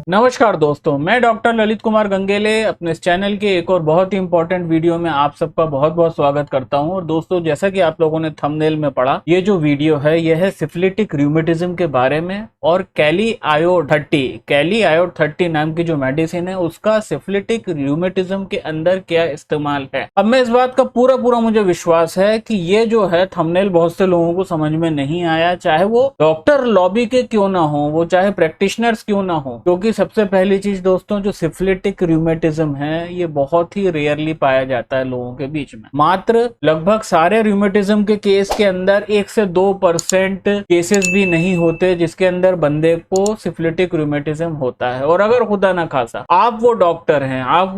नमस्कार दोस्तों, मैं डॉक्टर ललित कुमार गंगेले अपने इस चैनल के एक और बहुत ही इंपॉर्टेंट वीडियो में आप सबका बहुत बहुत स्वागत करता हूं। और दोस्तों, जैसा कि आप लोगों ने थंबनेल में पढ़ा, ये जो वीडियो है यह है सिफिलिटिक रूमेटिज्म के बारे में और कैली आयोड 30 नाम की जो मेडिसिन है उसका सिफिलिटिक रूमेटिज्म के अंदर क्या इस्तेमाल है। अब मैं इस बात का पूरा मुझे विश्वास है कि ये जो है थंबनेल बहुत से लोगों को समझ में नहीं आया, चाहे वो डॉक्टर लॉबी के क्यों ना हो, वो चाहे प्रैक्टिशनर्स क्यों ना हो। क्योंकि सबसे पहली चीज दोस्तों, जो सिफिलिटिक रूमेटिज्म है ये बहुत ही रेयरली पाया जाता है लोगों के बीच में। मात्र लगभग सारे रूमेटिज्म के केस के अंदर 1 से 2% केसेस भी नहीं होते जिसके अंदर बंदे को सिफिलिटिक रूमेटिज्म होता है। और अगर खुदा ना खासा आप वो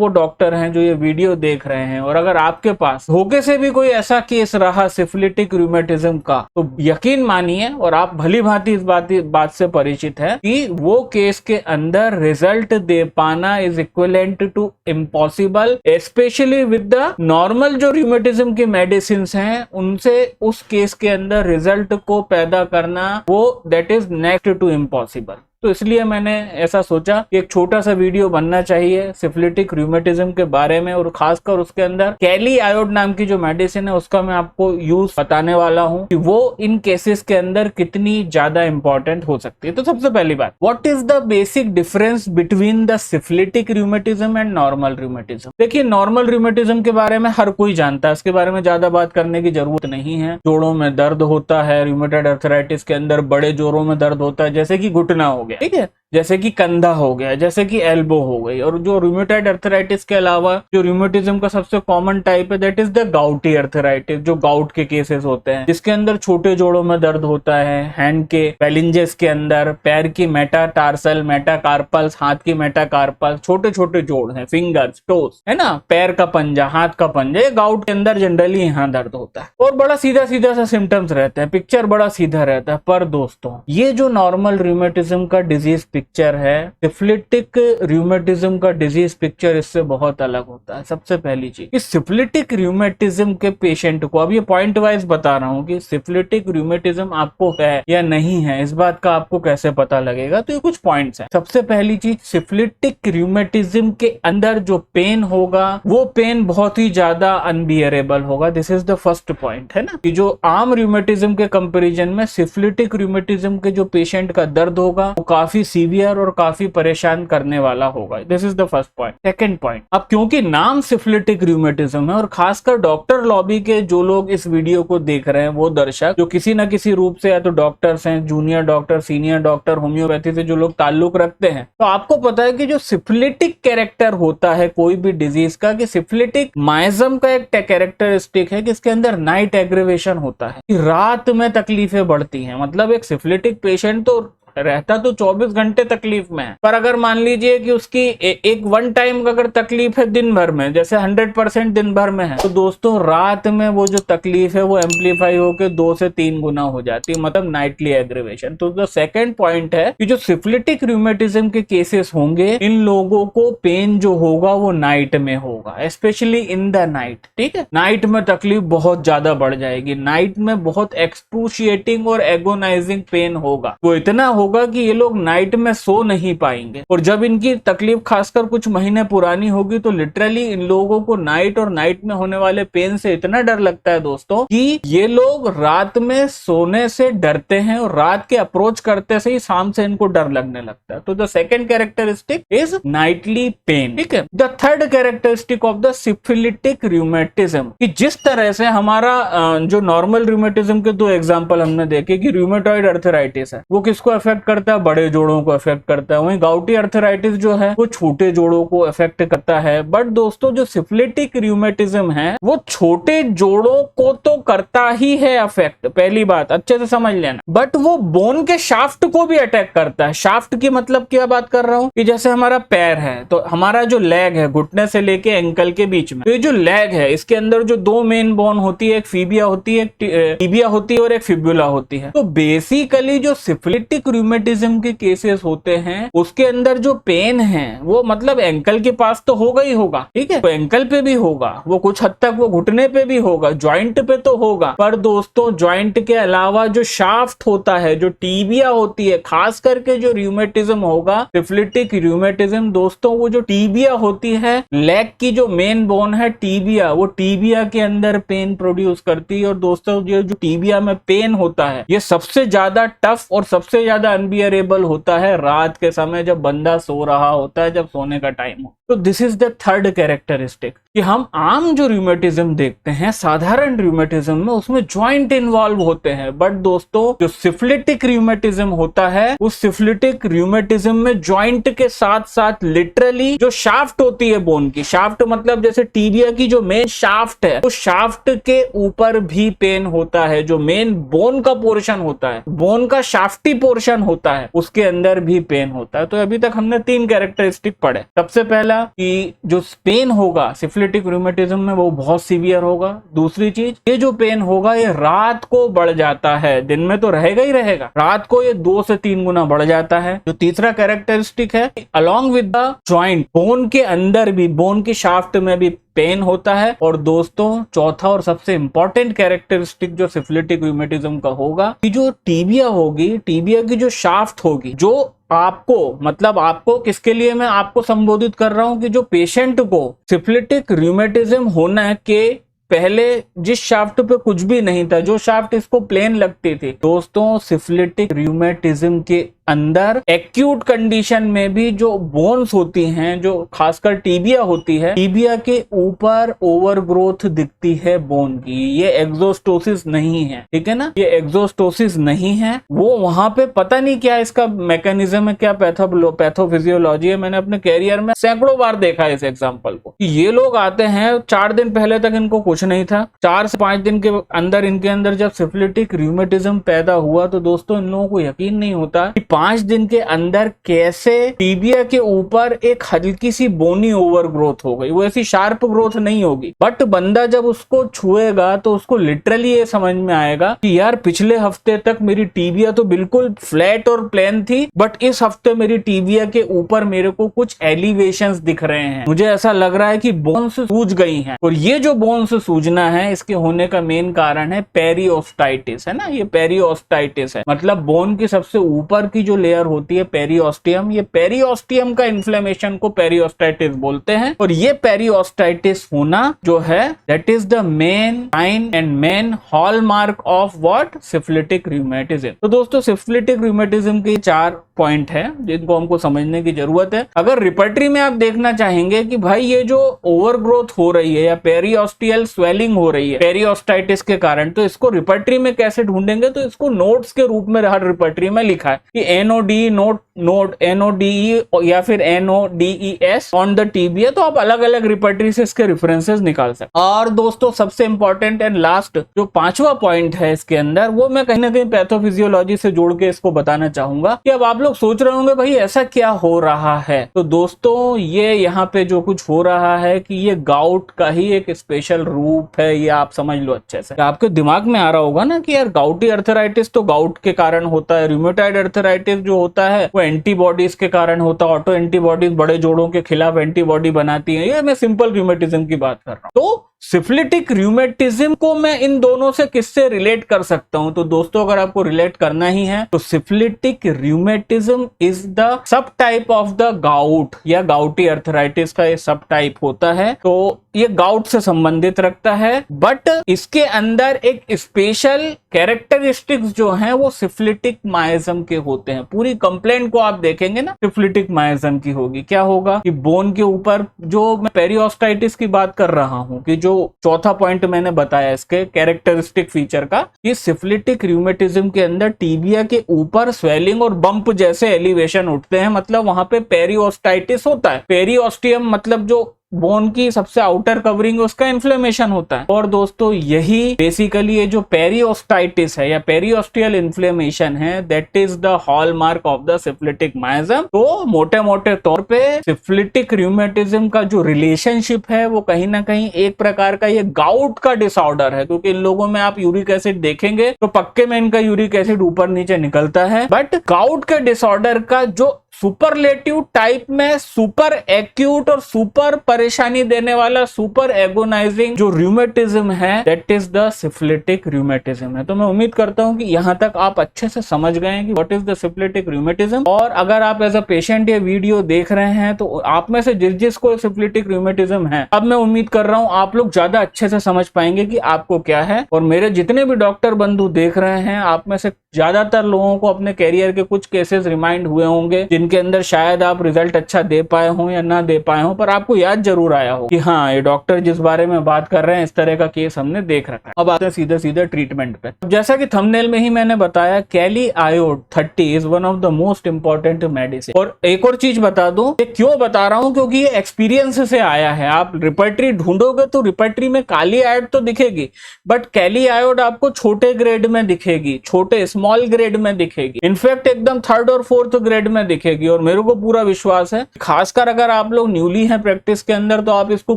डॉक्टर हैं जो ये वीडियो देख रहे हैं, और अगर आपके पास धोखे से भी कोई ऐसा केस रहा सिफिलिटिक रूमेटिज्म का, तो यकीन मानिए, और आप भली भांति इस बात से परिचित है कि वो केस के अंदर रिजल्ट दे पाना is equivalent to impossible, specially with the normal जो रूमेटिज्म की मेडिसिन हैं उनसे उस केस के अंदर रिजल्ट को पैदा करना वो that is next to impossible. तो इसलिए मैंने ऐसा सोचा कि एक छोटा सा वीडियो बनना चाहिए सिफिलिटिक रूमेटिज्म के बारे में, और खासकर उसके अंदर कैली आयोड नाम की जो मेडिसिन है उसका मैं आपको यूज बताने वाला हूं कि वो इन केसेस के अंदर कितनी ज्यादा इंपॉर्टेंट हो सकती है। तो सबसे पहली बात, what is the basic difference between the syphilitic rheumatism and normal rheumatism. देखिए, नॉर्मल रूमेटिज्म के बारे में हर कोई जानता है, इसके बारे में ज्यादा बात करने की जरूरत नहीं है। जोड़ों में दर्द होता है, रूमेटॉइड अर्थराइटिस के अंदर बड़े जोड़ों में दर्द होता है, जैसे कि घुटना हो, ठीक है, जैसे कि कंधा हो गया, जैसे कि एल्बो हो गई। और जो रूमेटॉइड अर्थराइटिस के अलावा जो रूमेटिज्म का सबसे कॉमन टाइप है that is the gouty arthritis, जो गाउट के केसेस होते हैं जिसके अंदर छोटे जोड़ों में दर्द होता है, हैंड के पैलिंजेस के अंदर, पैर की मेटाटार्सल, मेटाकार्पल्स, हाथ की मेटाकार्पल्स, छोटे छोटे जोड़ हैं, फिंगर्स, टोस, है ना, पैर का पंजा, हाथ का पंजा, ये गाउट के अंदर जनरली यहाँ दर्द होता है और बड़ा सीधा सीधा सा सिम्टम्स रहते हैं, पिक्चर बड़ा सीधा रहता है। पर दोस्तों, ये जो नॉर्मल रूमेटिज्म का डिजीज पिक्चर है, सिफिलिटिक रूमेटिज्म का डिजीज पिक्चर इससे बहुत अलग होता है। सबसे पहली चीज, इस सिफिलिटिक रूमेटिज्म के पेशेंट को, अब ये पॉइंट वाइज बता रहा हूं कि सिफिलिटिक रूमेटिज्म आपको है या नहीं है, इस बात का आपको कैसे पता लगेगा। तो ये कुछ पॉइंट्स हैं। सबसे पहली चीज, सिफिलिटिक रूमेटिज्म के अंदर जो पेन होगा वो पेन बहुत ही ज्यादा अनबियरेबल होगा। This is the first point, है ना, कि जो आम रूमेटिज्म के कंपेरिजन में सिफिलिटिक रूमेटिज्म के जो पेशेंट का दर्द होगा वो काफी सीवियर और काफी परेशान करने वाला होगा। This is the first point. Second point, अब क्योंकि नाम सिफिलिटिक रूमेटिज्म है और खासकर डॉक्टर लॉबी के जो लोग इस वीडियो को देख रहे हैं, वो दर्शक जो किसी ना किसी रूप से या तो डॉक्टर्स हैं, junior doctor, senior doctor, homeopathy से जो लोग ताल्लुक रखते हैं, तो आपको पता है कि जो सिफिलिटिक कैरेक्टर होता है कोई भी डिजीज का, कि सिफिलिटिक माइज्म का एक कैरेक्टरिस्टिक है कि इसके अंदर नाइट एग्रीवेशन होता है, कि रात में तकलीफें बढ़ती हैं। मतलब एक सिफिलिटिक पेशेंट तो रहता तो 24 घंटे तकलीफ में है, पर अगर मान लीजिए कि उसकी एक वन टाइम अगर तकलीफ है दिन भर में, जैसे 100% दिन भर में है, तो दोस्तों रात में वो जो तकलीफ है वो एम्पलीफाई होकर 2 से 3 गुना हो जाती है, मतलब नाइटली एग्रीवेशन। तो जो सेकंड पॉइंट है कि जो सिफिलिटिक रूमेटिज्म के केसेस होंगे, इन लोगों को पेन जो होगा वो नाइट में होगा, स्पेशली इन द नाइट। ठीक है, नाइट में तकलीफ बहुत ज्यादा बढ़ जाएगी, नाइट में बहुत एक्सक्रूशिएटिंग और एगोनाइजिंग पेन होगा। वो इतना होगा कि ये लोग नाइट में सो नहीं पाएंगे, और जब इनकी तकलीफ खासकर कुछ महीने पुरानी होगी तो लिटरली इन लोगों को नाइट और नाइट में होने वाले पेन से इतना डर लगता है दोस्तों कि ये लोग रात में सोने से डरते हैं, और रात के अप्रोच करते से ही शाम से इनको डर लगने लगता है। तो the second characteristic is nightly pain. ठीक है, the third characteristic of the syphilitic rheumatism, कि जिस तरह से हमारा जो नॉर्मल रूमेटिज्म के 2 एग्जांपल हमने देखे कि रूमेटॉइड अर्थराइटिस है वो किसको अफेक्ट करता है, बड़े जोड़ों को अफेक्ट करता है, वहीं गाउटी अर्थराइटिस जो है वो छोटे जोड़ों को अफेक्ट करता है। बट दोस्तों, जो सिफिलिटिक रूमेटिज्म है वो छोटे जोड़ों को तो करता ही है अफेक्ट, पहली बात अच्छे से समझ लेना, बट वो बोन के शाफ्ट को भी अटैक करता है। शाफ्ट की मतलब क्या बात कर रहा हूं कि जैसे हमारा पैर है, तो हमारा जो लेग है घुटने से लेके एंकल के बीच में, तो ये जो लेग है इसके अंदर जो 2 मेन बोन होती है, एक फीबिया होती है, एक टिबिया होती है और एक फिबुला होती है। तो बेसिकली जो सिफिलिटिक रूमेटिज्म के केसेस होते हैं उसके अंदर जो पेन है वो मतलब एंकल के पास तो होगा ही होगा, ठीक है, तो एंकल पे भी होगा, वो कुछ हद तक वो घुटने पे भी होगा, जॉइंट पे तो होगा, पर दोस्तों जॉइंट के अलावा जो शाफ्ट होता है, जो टीबिया होती है, खास करके जो रूमेटिज्म होगा सिफिलिटिक रूमेटिज्म, दोस्तों वो जो टीबिया होती है, लेग की जो मेन बोन है टीबिया, वो टीबिया के अंदर पेन प्रोड्यूस करती है। और दोस्तों ये जो टीबिया में पेन होता है ये सबसे ज्यादा टफ और सबसे ज्यादा अनबियरेबल होता है रात के समय जब बंदा सो रहा होता है, जब सोने का टाइम हो। तो this is the third characteristic कि हम आम जो रूमेटिज्म देखते हैं साधारण रूमेटिज्म में उसमें ज्वाइंट इन्वॉल्व होते हैं, बट दोस्तों जो सिफिलिटिक रूमेटिज्म होता है उस सिफिलिटिक रूमेटिज्म में ज्वाइंट के साथ साथ लिटरली जो शाफ्ट होती है बोन की, शाफ्ट मतलब जैसे टीबिया की जो मेन शाफ्ट है उस शाफ्ट के ऊपर भी पेन होता है, जो मेन बोन का पोर्शन होता है, बोन का शाफ्टी पोर्शन होता है उसके अंदर भी पेन होता है। तो अभी तक हमने 3 कैरेक्टरिस्टिक पढ़े। सबसे पहला कि जो पेन होगा सिफिलिटिक रूमेटिज्म में वो बहुत सीवियर होगा। दूसरी चीज, ये जो पेन होगा ये रात को बढ़ जाता है, दिन में तो रहेगा ही रहेगा, रात को ये 2 से 3 गुना बढ़ जाता है। जो तीसरा कैरेक्टरिस्टिक है, along with the joint bone के अंदर भी, बोन की शाफ्ट में भी पेन होता है। और दोस्तों चौथा और सबसे इंपॉर्टेंट कैरेक्टरिस्टिक जो सिफिलिटिक रूमेटिज्म का होगा कि जो टीबिया होगी, टीबिया की जो शाफ्ट होगी, जो आपको मतलब आपको किसके लिए मैं आपको संबोधित कर रहा हूं कि जो पेशेंट को सिफिलिटिक रूमेटिज्म होना के पहले जिस शाफ्ट पे कुछ भी नहीं था, जो शाफ्ट इसको प्लेन लगती थी, दोस्तों सिफिलिटिक रूमेटिज्म के अंदर एक्यूट कंडीशन में भी जो बोन्स होती हैं, जो खासकर टीबिया होती है, टीबिया के ऊपर ओवरग्रोथ दिखती है बोन की। ये एक्सोस्टोसिस नहीं है, ठीक है ना, ये एक्सोस्टोसिस नहीं है। वो वहां पे पता नहीं क्या इसका मैकेनिज्म है, क्या पैथोफिजियोलॉजी है। मैंने अपने कैरियर में सैकड़ों बार देखा है इस एग्जाम्पल को। ये लोग आते हैं 4 दिन पहले तक इनको कुछ नहीं था, 4 से 5 दिन के अंदर इनके अंदर जब सिफिलिटिक रूमेटिज्म पैदा हुआ तो दोस्तों इन लोगों को यकीन नहीं होता कि 5 दिन के अंदर कैसे टीबिया के ऊपर एक हल्की सी बोनी ओवरग्रोथ हो गई। वो ऐसी शार्प ग्रोथ नहीं होगी, बट बंदा जब उसको छुएगा तो उसको लिटरली ये समझ में आएगा कि यार पिछले हफ्ते तक मेरी टीबिया तो बिल्कुल फ्लैट और प्लेन थी, बट इस हफ्ते मेरी टीबिया के ऊपर मेरे को कुछ एलिवेशंस दिख रहे हैं, मुझे ऐसा लग रहा है कि बोन्स सूज गई हैं। और ये जो बोन्स सूजना है इसके होने का मेन कारण है पेरिओस्टाइटिस, है ना, ये पेरिओस्टाइटिस है। मतलब बोन की सबसे ऊपर की जो लेयर होती है पेरिओस्टियम, ये पेरिओस्टियम का इन्फ्लेमेशन को पेरिओस्टाइटिस बोलते हैं। और ये पेरिओस्टाइटिस होना जो है that is the main sign and main hallmark of what, syphilitic rheumatism. तो दोस्तों सिफिलिटिक रूमेटिज्म के 4 पॉइंट है जिनको हमको समझने की जरूरत है। अगर रिपर्टरी में आप देखना चाहेंगे कि भाई ये जो ओवरग्रोथ हो रही है या पेरिओस्टियल स्वेलिंग हो रही है पेरिओस्टाइटिस के कारण, तो इसको रिपर्टरी में कैसे ढूंढेंगे, तो इसको नोट्स के रूप में हर रिपर्टरी में लिखा है कि NODE नोट NODE या फिर NODES ऑन द टीबिया। तो आप अलग अलग रिपर्टरी से इसके रेफरेंसेस निकाल सकते। और दोस्तों सबसे इंपॉर्टेंट एंड लास्ट जो 5वां पॉइंट है इसके अंदर, वो मैं कहीं ना कहीं पैथोफिजियोलॉजी से जोड़ के इसको बताना चाहूंगा कि अब आप लोग सोच रहे होंगे भाई ऐसा क्या हो रहा है। तो दोस्तों ये यहाँ पे जो कुछ हो रहा है कि ये गाउट का ही एक स्पेशल रूप है, ये आप समझ लो अच्छे से। आपके दिमाग में आ रहा होगा ना कि यार गाउटी अर्थराइटिस तो गाउट के कारण होता है, रूमेटॉइड अर्थराइटिस जो होता है वो एंटीबॉडीज के कारण होता है, ऑटो एंटीबॉडीज बड़े जोड़ों के खिलाफ एंटीबॉडी बनाती है। ये मैं सिंपल रूमेटिज्म की बात कर रहा हूं। तो सिफिलिटिक रूमेटिज्म को मैं इन दोनों से किससे रिलेट कर सकता हूं, तो दोस्तों अगर आपको रिलेट करना ही है तो syphilitic rheumatism is the sub type of the gout या गाउटी अर्थराइटिस का ये सब टाइप होता है। तो ये गाउट से संबंधित रखता है, बट इसके अंदर एक स्पेशल कैरेक्टरिस्टिक्स जो हैं वो सिफिलिटिक माइज्म के होते हैं। पूरी कंप्लेंट को आप देखेंगे ना सिफिलिटिक माइज्म की होगी। क्या होगा कि बोन के ऊपर जो मैं पेरिओस्टाइटिस की बात कर रहा हूं कि जो 4था पॉइंट मैंने बताया इसके कैरेक्टरिस्टिक फीचर का, ये सिफिलिटिक रूमेटिज्म के अंदर टीबिया के ऊपर स्वेलिंग और बम्प जैसे एलिवेशन उठते हैं, मतलब वहां पे पेरिओस्टाइटिस होता है। पेरिओस्टियम मतलब जो बोन की सबसे आउटर कवरिंग उसका इन्फ्लेमेशन होता है। और दोस्तों यही बेसिकली ये जो पेरियोस्टाइटिस है या पेरियोस्टियल इन्फ्लेमेशन है, that is the hallmark of the syphilitic miasm. तो मोटे मोटे तौर पे सिफिलिटिक रूमेटिज्म का जो रिलेशनशिप है वो कहीं ना कहीं एक प्रकार का ये गाउट का डिसऑर्डर है, क्योंकि इन लोगों में आप यूरिक एसिड देखेंगे तो पक्के में इनका यूरिक एसिड ऊपर नीचे निकलता है। बट गाउट के डिसऑर्डर का जो सुपरलेटिव टाइप में सुपर एक्यूट और सुपर परेशानी देने वाला सुपर एगोनाइजिंग जो रूमेटिज्म है, that is the syphilitic rheumatism है। तो मैं उम्मीद करता हूं कि यहां तक आप अच्छे से समझ गए हैं कि what is the syphilitic rheumatism. और अगर आप एज अ पेशेंट ये वीडियो देख रहे हैं तो आप में से जिसको सिफिलिटिक रूमेटिज्म है, अब मैं उम्मीद कर रहा हूं आप लोग ज्यादा अच्छे से समझ पाएंगे कि आपको क्या है। और मेरे जितने भी डॉक्टर बंधु देख रहे हैं, आप में से ज्यादातर लोगों को अपने कैरियर के कुछ केसेस रिमाइंड हुए होंगे जिनके अंदर शायद आप रिजल्ट अच्छा दे पाए हो या ना दे पाए हो, पर आपको याद जरूर आया हो कि हाँ ये डॉक्टर जिस बारे में बात कर रहे हैं इस तरह का केस हमने देख रखा है। अब आते हैं सीधे सीधे ट्रीटमेंट पे। जैसा कि थंबनेल में ही मैंने बताया, कैली iod 30 is one of the most important medicine. और एक और चीज बता दूं, ये क्यों बता रहा हूं, क्योंकि ये एक्सपीरियंस से आया है। आप रिपर्टरी ढूंढोगे तो रिपर्टरी में काली आयोड तो दिखेगी, बट कैली आयोड आपको छोटे ग्रेड में दिखेगी, छोटे स्मॉल ग्रेड में दिखेगी, इनफैक्ट एकदम 3rd और 4th ग्रेड में दिखेगी। और मेरे को पूरा विश्वास है, खासकर अगर आप लोग न्यूली हैं प्रैक्टिस के अंदर, तो आप इसको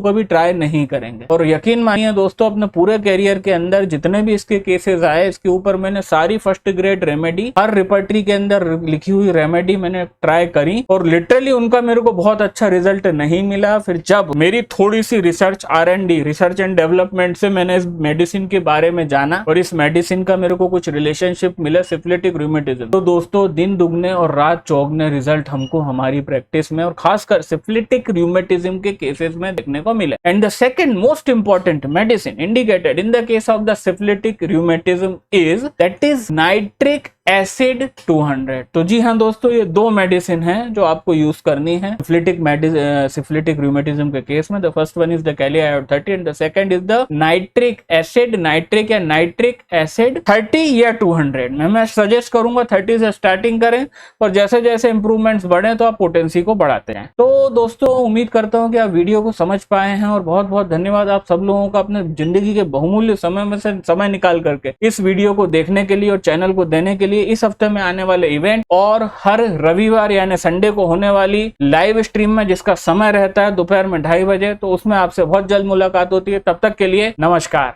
कभी ट्राई नहीं करेंगे। और यकीन मानिए दोस्तों, अपने पूरे कैरियर के अंदर जितने भी इसके केसेस आए, इसके ऊपर मैंने सारी 1st ग्रेड रेमेडी, हर रिपर्टरी के अंदर लिखी हुई रेमेडी मैंने ट्राई करी और लिटरली उनका मेरे को बहुत अच्छा रिजल्ट नहीं मिला। फिर जब मेरी थोड़ी सी research R&D, research and development से मैंने इस मेडिसिन के बारे में जाना और इस मेडिसिन का मेरे को कुछ रिलेशनशिप मिला सिफिलिटिक रूमेटिज्म, तो दोस्तों दिन दुगने और रात चौगने रिजल्ट हमको हमारी प्रैक्टिस में और खासकर सिफिलिटिक रूमेटिज्म के केसेस में देखने को मिले। And the second most important medicine indicated in the case of the syphilitic rheumatism is that is nitric acid 200। तो जी हाँ दोस्तों, ये दो मेडिसिन हैं जो आपको यूज करनी है सिफिलिटिक रूमेटिज्म के केस में। The first one is the kali iod 30 and the second is the nitric acid, nitric या नाइट्रिक एसिड 30 या 200 में। मैं सजेस्ट करूंगा 30 से स्टार्टिंग करें और जैसे जैसे इंप्रूवमेंट्स बढ़े तो आप पोटेंसी को बढ़ाते हैं। तो दोस्तों उम्मीद करता हूं कि आप वीडियो को समझ पाए हैं और बहुत बहुत धन्यवाद आप सब लोगों का अपने जिंदगी के बहुमूल्य समय में से समय निकाल करके इस वीडियो को देखने के लिए और चैनल को देने के लिए। इस हफ्ते में आने वाले इवेंट और हर रविवार यानी संडे को होने वाली लाइव स्ट्रीम में जिसका समय रहता है दोपहर में 2:30 बजे, तो उसमें आपसे बहुत जल्द मुलाकात होती है। तब तक के लिए नमस्कार।